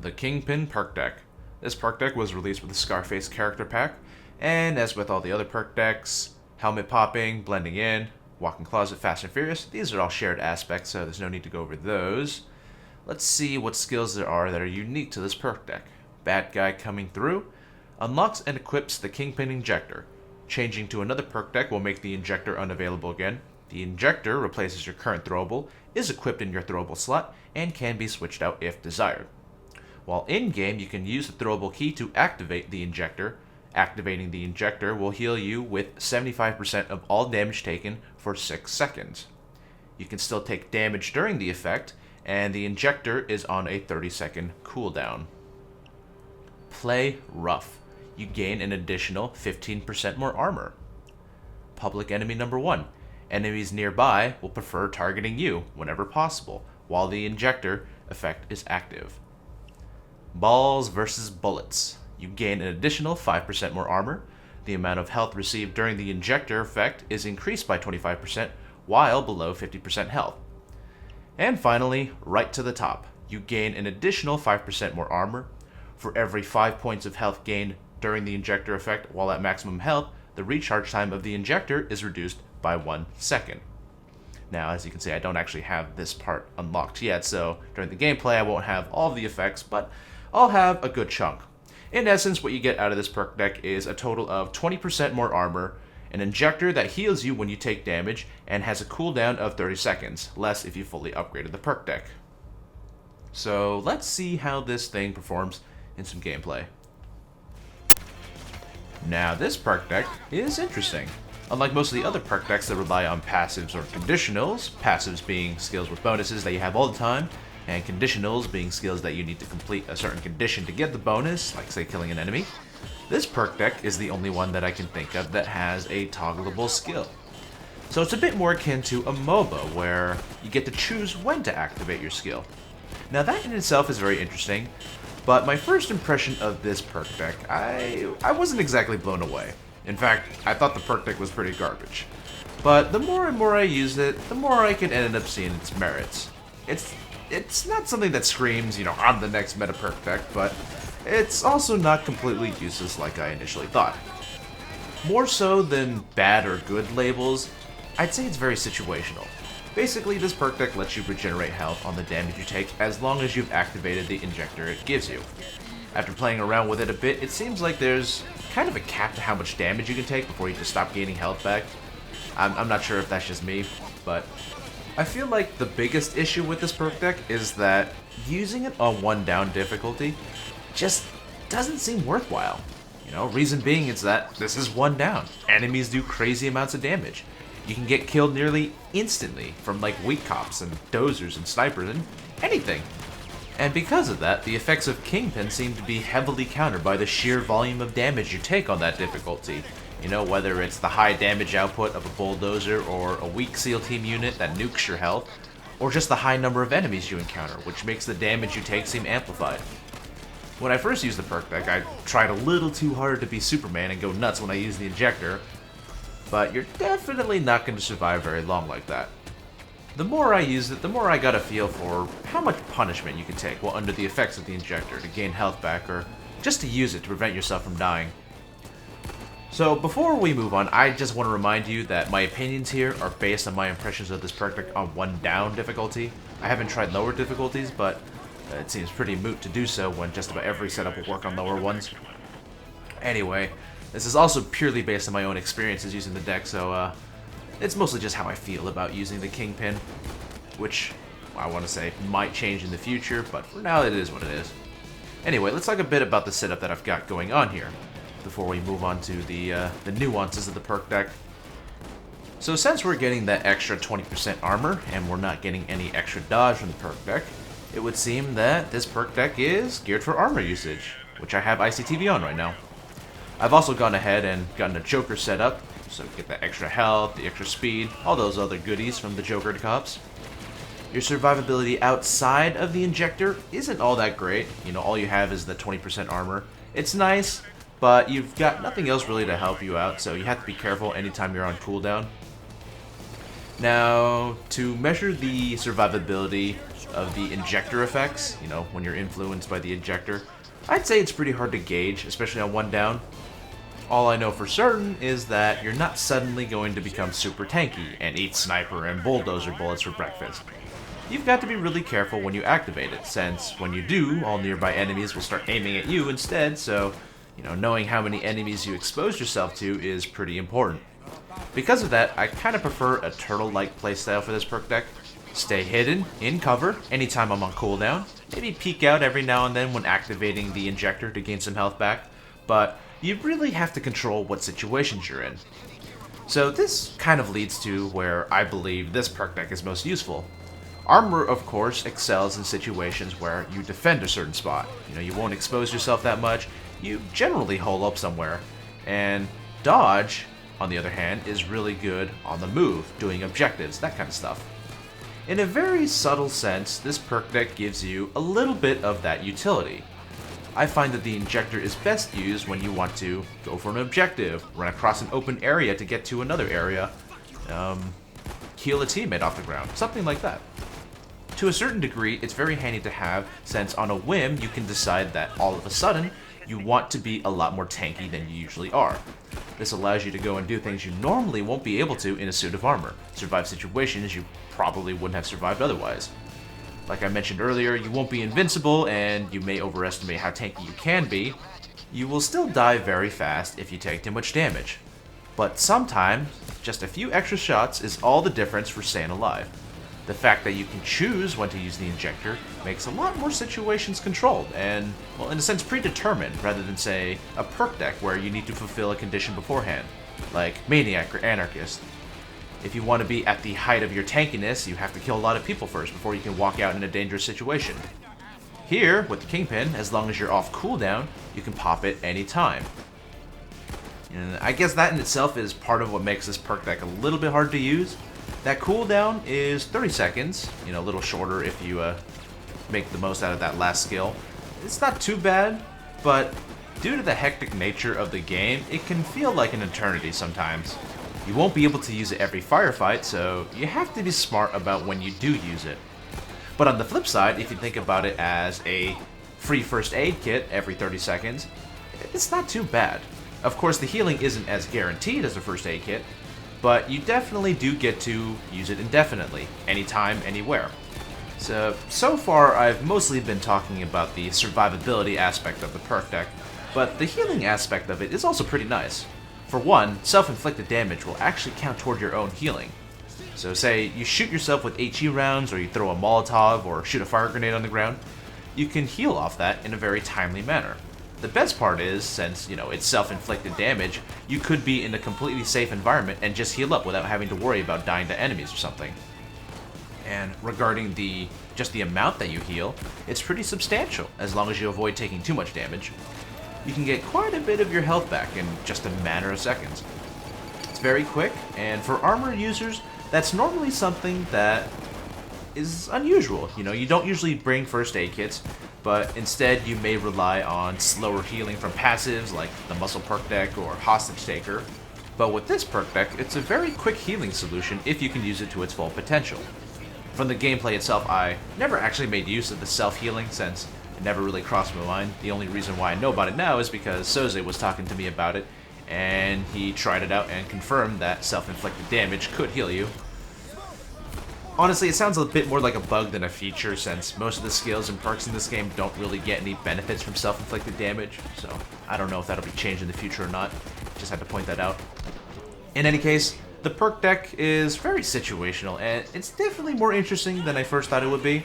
the Kingpin Perk deck. This perk deck was released with the Scarface character pack, and as with all the other perk decks, helmet popping, blending in, walk-in closet, fast and furious, these are all shared aspects, so there's no need to go over those. Let's see what skills there are that are unique to this perk deck. Bad Guy Coming Through unlocks and equips the Kingpin Injector. Changing to another perk deck will make the Injector unavailable again. The Injector replaces your current throwable, is equipped in your throwable slot, and can be switched out if desired. While in-game, you can use the throwable key to activate the Injector. Activating the Injector will heal you with 75% of all damage taken for 6 seconds. You can still take damage during the effect, and the Injector is on a 30-second cooldown. Play Rough. You gain an additional 15% more armor. Public Enemy number 1. Enemies nearby will prefer targeting you whenever possible, while the Injector effect is active. Balls vs. Bullets. You gain an additional 5% more armor. The amount of health received during the Injector effect is increased by 25% while below 50% health. And finally, right to the top. You gain an additional 5% more armor. For every 5 points of health gained during the Injector effect while at maximum health, the recharge time of the Injector is reduced by 1 second. Now, as you can see, I don't actually have this part unlocked yet, so during the gameplay I won't have all of the effects, but I'll have a good chunk. In essence, what you get out of this perk deck is a total of 20% more armor, an Injector that heals you when you take damage, and has a cooldown of 30 seconds, less if you fully upgraded the perk deck. So let's see how this thing performs in some gameplay. Now, this perk deck is interesting. Unlike most of the other perk decks that rely on passives or conditionals, passives being skills with bonuses that you have all the time, and conditionals being skills that you need to complete a certain condition to get the bonus, like say killing an enemy, this perk deck is the only one that I can think of that has a toggleable skill. So it's a bit more akin to a MOBA, where you get to choose when to activate your skill. Now that in itself is very interesting, but my first impression of this perk deck, I wasn't exactly blown away. In fact, I thought the perk deck was pretty garbage. But the more and more I used it, the more I could end up seeing its merits. It's not something that screams, I'm the next meta perk deck, but it's also not completely useless like I initially thought. More so than bad or good labels, I'd say it's very situational. Basically, this perk deck lets you regenerate health on the damage you take as long as you've activated the Injector it gives you. After playing around with it a bit, it seems like there's kind of a cap to how much damage you can take before you just stop gaining health back. I'm not sure if that's just me, but I feel like the biggest issue with this perk deck is that using it on 1 down difficulty just doesn't seem worthwhile. Reason being is that this is 1 down. Enemies do crazy amounts of damage. You can get killed nearly instantly from like weak cops and dozers and snipers and anything. And because of that, the effects of Kingpin seem to be heavily countered by the sheer volume of damage you take on that difficulty. Whether it's the high damage output of a bulldozer or a weak SEAL team unit that nukes your health, or just the high number of enemies you encounter, which makes the damage you take seem amplified. When I first used the perk deck, I tried a little too hard to be Superman and go nuts when I used the Injector, but you're definitely not going to survive very long like that. The more I used it, the more I got a feel for how much punishment you can take while under the effects of the Injector to gain health back, or just to use it to prevent yourself from dying. So before we move on, I just want to remind you that my opinions here are based on my impressions of this perk deck on 1 down difficulty. I haven't tried lower difficulties, but it seems pretty moot to do so when just about every setup will work on lower ones. Anyway, this is also purely based on my own experiences using the deck, so it's mostly just how I feel about using the Kingpin, which I want to say might change in the future, but for now it is what it is. Anyway, let's talk a bit about the setup that I've got going on here before we move on to the nuances of the perk deck. So since we're getting that extra 20% armor, and we're not getting any extra dodge from the perk deck, it would seem that this perk deck is geared for armor usage, which I have ICTV on right now. I've also gone ahead and gotten a Joker set up, so get the extra health, the extra speed, all those other goodies from the Joker cops. Your survivability outside of the Injector isn't all that great. All you have is the 20% armor. It's nice, but you've got nothing else really to help you out, so you have to be careful anytime you're on cooldown. Now, to measure the survivability of the injector effects, you know, when you're influenced by the injector, I'd say it's pretty hard to gauge, especially on one down. All I know for certain is that you're not suddenly going to become super tanky and eat sniper and bulldozer bullets for breakfast. You've got to be really careful when you activate it, since when you do, all nearby enemies will start aiming at you instead, so, you know, knowing how many enemies you expose yourself to is pretty important. Because of that, I kind of prefer a turtle-like playstyle for this perk deck. Stay hidden, in cover, anytime I'm on cooldown, maybe peek out every now and then when activating the injector to gain some health back, but you really have to control what situations you're in. So this kind of leads to where I believe this perk deck is most useful. Armor, of course, excels in situations where you defend a certain spot. You know, you won't expose yourself that much, you generally hole up somewhere. And dodge, on the other hand, is really good on the move, doing objectives, that kind of stuff. In a very subtle sense, this perk deck gives you a little bit of that utility. I find that the injector is best used when you want to go for an objective, run across an open area to get to another area, heal a teammate off the ground, something like that. To a certain degree, it's very handy to have, since on a whim you can decide that all of a sudden you want to be a lot more tanky than you usually are. This allows you to go and do things you normally won't be able to in a suit of armor, survive situations you probably wouldn't have survived otherwise. Like I mentioned earlier, you won't be invincible, and you may overestimate how tanky you can be. You will still die very fast if you take too much damage. But sometimes, just a few extra shots is all the difference for staying alive. The fact that you can choose when to use the injector makes a lot more situations controlled and, well, in a sense predetermined, rather than, say, a perk deck where you need to fulfill a condition beforehand, like Maniac or Anarchist. If you want to be at the height of your tankiness, you have to kill a lot of people first before you can walk out in a dangerous situation. Here, with the Kingpin, as long as you're off cooldown, you can pop it anytime. And I guess that in itself is part of what makes this perk deck a little bit hard to use. That cooldown is 30 seconds, you know, a little shorter if you make the most out of that last skill. It's not too bad, but due to the hectic nature of the game, it can feel like an eternity sometimes. You won't be able to use it every firefight, so you have to be smart about when you do use it. But on the flip side, if you think about it as a free first aid kit every 30 seconds, it's not too bad. Of course, the healing isn't as guaranteed as a first aid kit, but you definitely do get to use it indefinitely, anytime, anywhere. So far I've mostly been talking about the survivability aspect of the perk deck, but the healing aspect of it is also pretty nice. For one, self-inflicted damage will actually count toward your own healing. So say you shoot yourself with HE rounds, or you throw a Molotov, or shoot a fire grenade on the ground, you can heal off that in a very timely manner. The best part is, since, you know, it's self-inflicted damage, you could be in a completely safe environment and just heal up without having to worry about dying to enemies or something. And regarding just the amount that you heal, it's pretty substantial, as long as you avoid taking too much damage. You can get quite a bit of your health back in just a matter of seconds. It's very quick, and for armor users, that's normally something that is unusual. You know, you don't usually bring first aid kits, but instead you may rely on slower healing from passives like the Muscle Perk deck or Hostage Taker. But with this perk deck, it's a very quick healing solution if you can use it to its full potential. From the gameplay itself, I never actually made use of the self-healing since it never really crossed my mind. The only reason why I know about it now is because Soze was talking to me about it, and he tried it out and confirmed that self-inflicted damage could heal you. Honestly, it sounds a bit more like a bug than a feature, since most of the skills and perks in this game don't really get any benefits from self-inflicted damage, so I don't know if that'll be changed in the future or not. Just had to point that out. In any case, the perk deck is very situational, and it's definitely more interesting than I first thought it would be.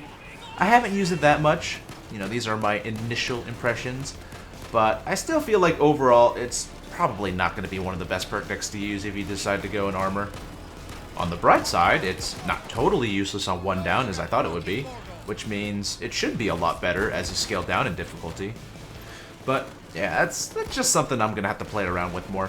I haven't used it that much, you know, these are my initial impressions, but I still feel like overall it's probably not going to be one of the best perk decks to use if you decide to go in armor. On the bright side, it's not totally useless on one down as I thought it would be, which means it should be a lot better as you scale down in difficulty. But yeah, that's just something I'm going to have to play around with more.